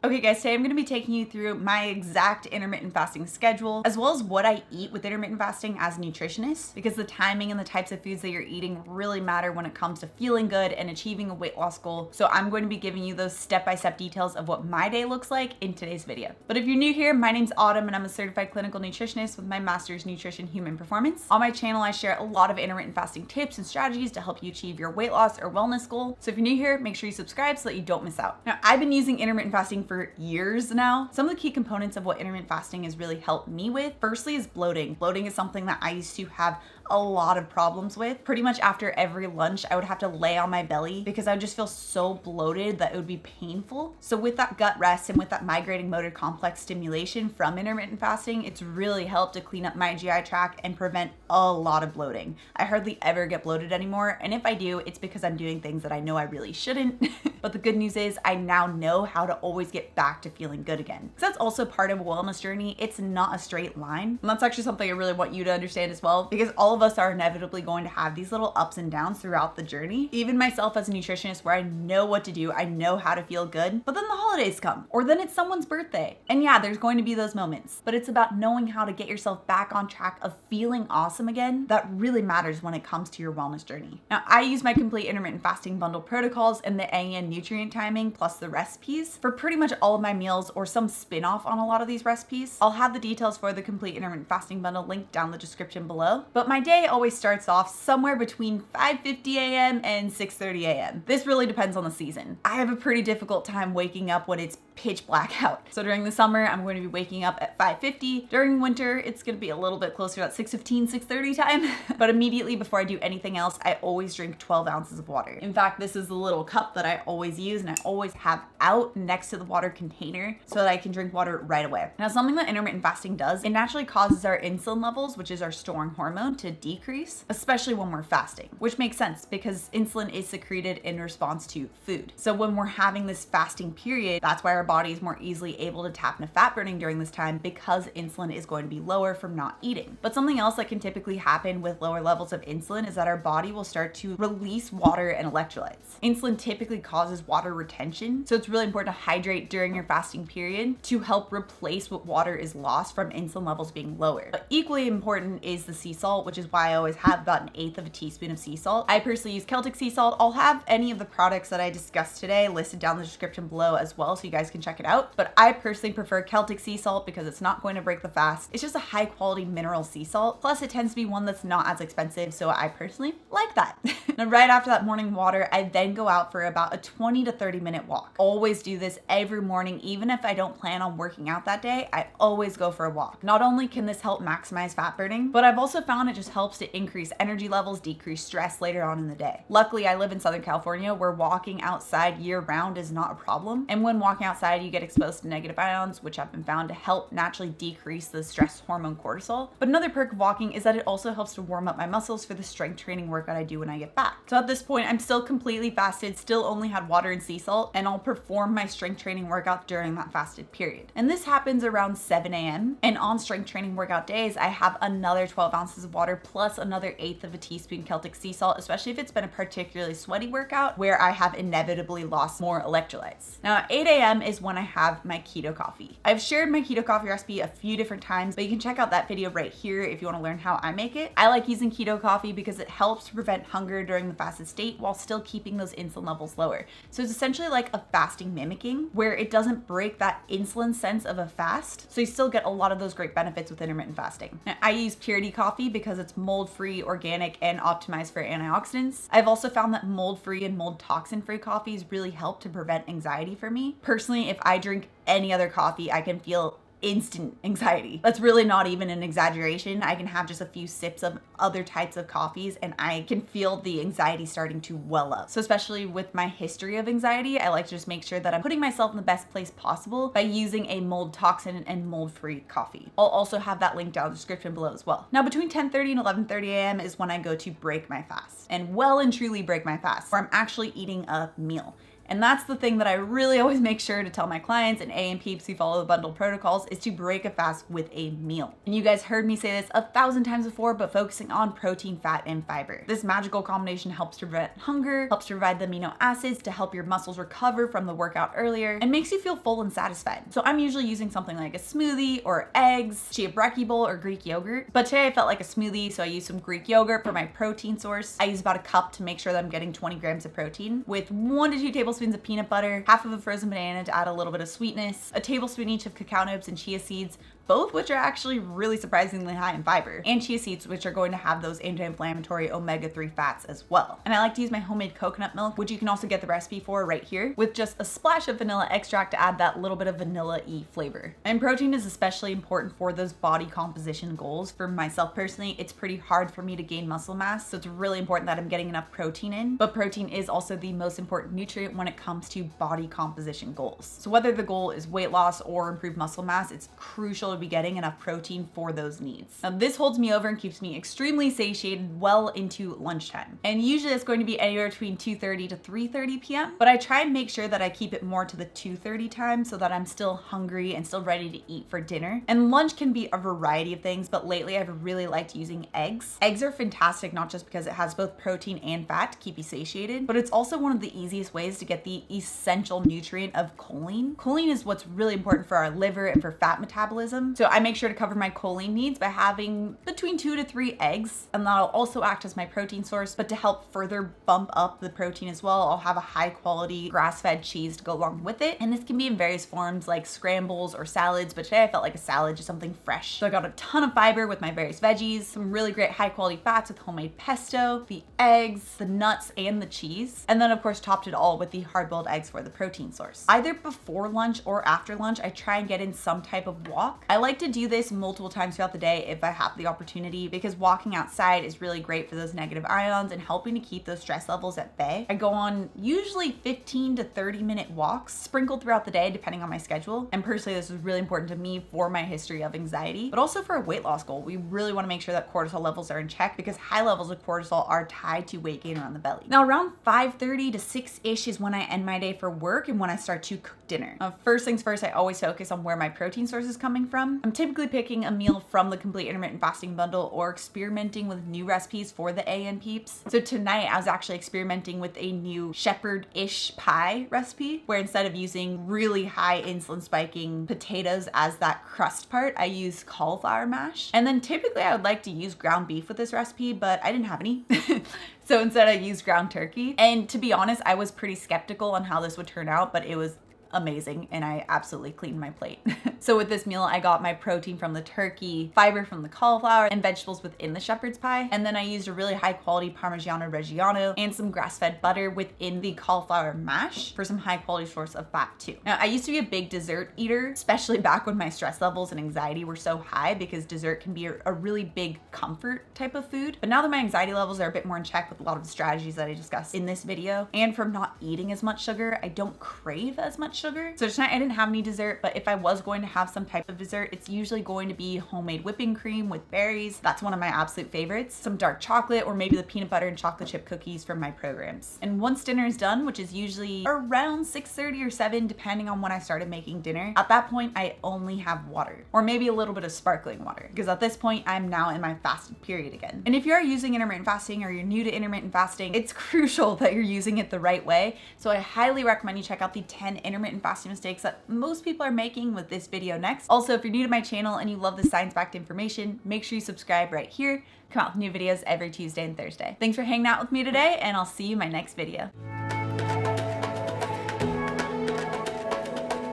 Okay guys, today I'm going to be taking you through my exact intermittent fasting schedule, as well as what I eat with intermittent fasting as a nutritionist, because the timing and the types of foods that you're eating really matter when it comes to feeling good and achieving a weight loss goal. So I'm going to be giving you those step-by-step details of what my day looks like in today's video. But if you're new here, my name's Autumn and I'm a certified clinical nutritionist with my master's nutrition human performance. On my channel, I share a lot of intermittent fasting tips and strategies to help you achieve your weight loss or wellness goal. So if you're new here, make sure you subscribe so that you don't miss out. Now, I've been using intermittent fasting for years now. Some of the key components of what intermittent fasting has really helped me with, firstly, is bloating. Bloating is something that I used to have a lot of problems with. Pretty much after every lunch, I would have to lay on my belly because I would just feel so bloated that it would be painful. So with that gut rest and with that migrating motor complex stimulation from intermittent fasting, it's really helped to clean up my GI tract and prevent a lot of bloating. I hardly ever get bloated anymore, and if I do, it's because I'm doing things that I know I really shouldn't. But the good news is I now know how to always get back to feeling good again. So that's also part of a wellness journey. It's not a straight line. And that's actually something I really want you to understand as well, because all of us are inevitably going to have these little ups and downs throughout the journey. Even myself as a nutritionist, where I know what to do, I know how to feel good, but then the holidays come, or then it's someone's birthday. And yeah, there's going to be those moments, but it's about knowing how to get yourself back on track of feeling awesome again. That really matters when it comes to your wellness journey. Now, I use my complete intermittent fasting bundle protocols and the AN nutrient timing plus the recipes for pretty much all of my meals, or some spin-off on a lot of these recipes. I'll have the details for the complete intermittent fasting bundle linked down the description below. But my day always starts off somewhere between 5:50 a.m. and 6:30 a.m. This really depends on the season. I have a pretty difficult time waking up when it's pitch black out. So during the summer, I'm going to be waking up at 5:50. During winter, it's going to be a little bit closer to that 6:15, 6:30 time. But immediately before I do anything else, I always drink 12 ounces of water. In fact, this is the little cup that I always use and I always have out next to the water container so that I can drink water right away. Now, something that intermittent fasting does, it naturally causes our insulin levels, which is our storing hormone, to decrease, especially when we're fasting, which makes sense because insulin is secreted in response to food. So when we're having this fasting period, that's why our body is more easily able to tap into fat burning during this time, because insulin is going to be lower from not eating. But something else that can typically happen with lower levels of insulin is that our body will start to release water and electrolytes. Insulin typically causes water retention, so it's really important to hydrate during your fasting period to help replace what water is lost from insulin levels being lower. But equally important is the sea salt, which is why I always have about 1/8 of a teaspoon of sea salt. I personally use Celtic sea salt. I'll have any of the products that I discussed today listed down in the description below as well, so you guys can check it out. But I personally prefer Celtic sea salt because it's not going to break the fast. It's just a high quality mineral sea salt. Plus it tends to be one that's not as expensive, so I personally like that. Now, right after that morning water, I then go out for about a 20 to 30 minute walk. Always do this every morning. Even if I don't plan on working out that day, I always go for a walk. Not only can this help maximize fat burning, but I've also found it just helps to increase energy levels, decrease stress later on in the day. Luckily, I live in Southern California where walking outside year round is not a problem. And when walking outside, you get exposed to negative ions, which have been found to help naturally decrease the stress hormone cortisol. But another perk of walking is that it also helps to warm up my muscles for the strength training workout I do when I get back. So at this point, I'm still completely fasted, still only had water and sea salt, and I'll perform my strength training workout during that fasted period. And this happens around 7 a.m. And on strength training workout days, I have another 12 ounces of water plus another 1/8 of a teaspoon Celtic sea salt, especially if it's been a particularly sweaty workout where I have inevitably lost more electrolytes. Now at 8 a.m. is when I have my keto coffee. I've shared my keto coffee recipe a few different times, but you can check out that video right here if you want to learn how I make it. I like using keto coffee because it helps to prevent hunger during the fasted state while still keeping those insulin levels lower. So it's essentially like a fasting mimicking where it doesn't break that insulin sense of a fast. So you still get a lot of those great benefits with intermittent fasting. Now, I use Purity coffee because it's mold-free, organic, and optimized for antioxidants. I've also found that mold-free and mold toxin-free coffees really help to prevent anxiety for me. Personally, if I drink any other coffee, I can feel instant anxiety. That's really not even an exaggeration. I can have just a few sips of other types of coffees and I can feel the anxiety starting to well up. So especially with my history of anxiety, I like to just make sure that I'm putting myself in the best place possible by using a mold toxin and mold-free coffee. I'll also have that link down in the description below as well. Now between 10:30 and 11:30 a.m. is when I go to break my fast, and well and truly break my fast, where I'm actually eating a meal. And that's the thing that I really always make sure to tell my clients and A and peeps who follow the bundle protocols is to break a fast with a meal. And you guys heard me say this 1,000 times before, but focusing on protein, fat, and fiber. This magical combination helps to prevent hunger, helps to provide the amino acids to help your muscles recover from the workout earlier, and makes you feel full and satisfied. So I'm usually using something like a smoothie or eggs, chia brekkie bowl, or Greek yogurt. But today I felt like a smoothie, so I used some Greek yogurt for my protein source. I use about a cup to make sure that I'm getting 20 grams of protein with 1 to 2 tablespoons of peanut butter, half of a frozen banana to add a little bit of sweetness, a tablespoon each of cacao nibs and chia seeds, both which are actually really surprisingly high in fiber, and chia seeds, which are going to have those anti-inflammatory omega-3 fats as well. And I like to use my homemade coconut milk, which you can also get the recipe for right here, with just a splash of vanilla extract to add that little bit of vanilla-y flavor. And protein is especially important for those body composition goals. For myself personally, it's pretty hard for me to gain muscle mass, so it's really important that I'm getting enough protein in. But protein is also the most important nutrient when it comes to body composition goals. So whether the goal is weight loss or improved muscle mass, it's crucial to be getting enough protein for those needs. Now this holds me over and keeps me extremely satiated well into lunchtime. And usually it's going to be anywhere between 2:30 to 3:30 p.m. But I try and make sure that I keep it more to the 2:30 time so that I'm still hungry and still ready to eat for dinner. And lunch can be a variety of things, but lately I've really liked using eggs. Eggs are fantastic, not just because it has both protein and fat to keep you satiated, but it's also one of the easiest ways to get the essential nutrient of choline. Choline is what's really important for our liver and for fat metabolism. So I make sure to cover my choline needs by having between 2 to 3 eggs, and that'll also act as my protein source. But to help further bump up the protein as well, I'll have a high quality grass-fed cheese to go along with it. And this can be in various forms like scrambles or salads, but today I felt like a salad, just something fresh. So I got a ton of fiber with my various veggies, some really great high quality fats with homemade pesto, the eggs, the nuts, and the cheese. And then of course topped it all with the hard-boiled eggs for the protein source. Either before lunch or after lunch, I try and get in some type of walk. I like to do this multiple times throughout the day if I have the opportunity, because walking outside is really great for those negative ions and helping to keep those stress levels at bay. I go on usually 15 to 30-minute walks sprinkled throughout the day depending on my schedule. And personally, this is really important to me for my history of anxiety, but also for a weight loss goal. We really want to make sure that cortisol levels are in check because high levels of cortisol are tied to weight gain around the belly. Now around 5:30 to 6-ish is when I end my day for work and when I start to cook dinner. First things first, I always focus on where my protein source is coming from. I'm typically picking a meal from the complete intermittent fasting bundle or experimenting with new recipes for the A and peeps. So tonight I was actually experimenting with a new shepherd-ish pie recipe where instead of using really high insulin spiking potatoes as that crust part, I use cauliflower mash. And then typically I would like to use ground beef with this recipe, but I didn't have any. So instead I used ground turkey. And to be honest, I was pretty skeptical on how this would turn out, but it was amazing and I absolutely cleaned my plate. So with this meal, I got my protein from the turkey, fiber from the cauliflower, and vegetables within the shepherd's pie. And then I used a really high quality Parmigiano Reggiano and some grass-fed butter within the cauliflower mash for some high quality source of fat too. Now, I used to be a big dessert eater, especially back when my stress levels and anxiety were so high, because dessert can be a really big comfort type of food. But now that my anxiety levels are a bit more in check with a lot of the strategies that I discussed in this video, and from not eating as much sugar, I don't crave as much sugar. So tonight I didn't have any dessert, but if I was going to have some type of dessert, it's usually going to be homemade whipping cream with berries. That's one of my absolute favorites. Some dark chocolate, or maybe the peanut butter and chocolate chip cookies from my programs. And once dinner is done, which is usually around 6:30 or 7, depending on when I started making dinner, at that point I only have water, or maybe a little bit of sparkling water, because at this point I'm now in my fasted period again. And if you are using intermittent fasting or you're new to intermittent fasting, it's crucial that you're using it the right way. So I highly recommend you check out the 10 intermittent fasting mistakes that most people are making with this video next. Also, if you're new to my channel and you love the science-backed information, make sure you subscribe right here. Come out with new videos every Tuesday and Thursday. Thanks for hanging out with me today, and I'll see you in my next video.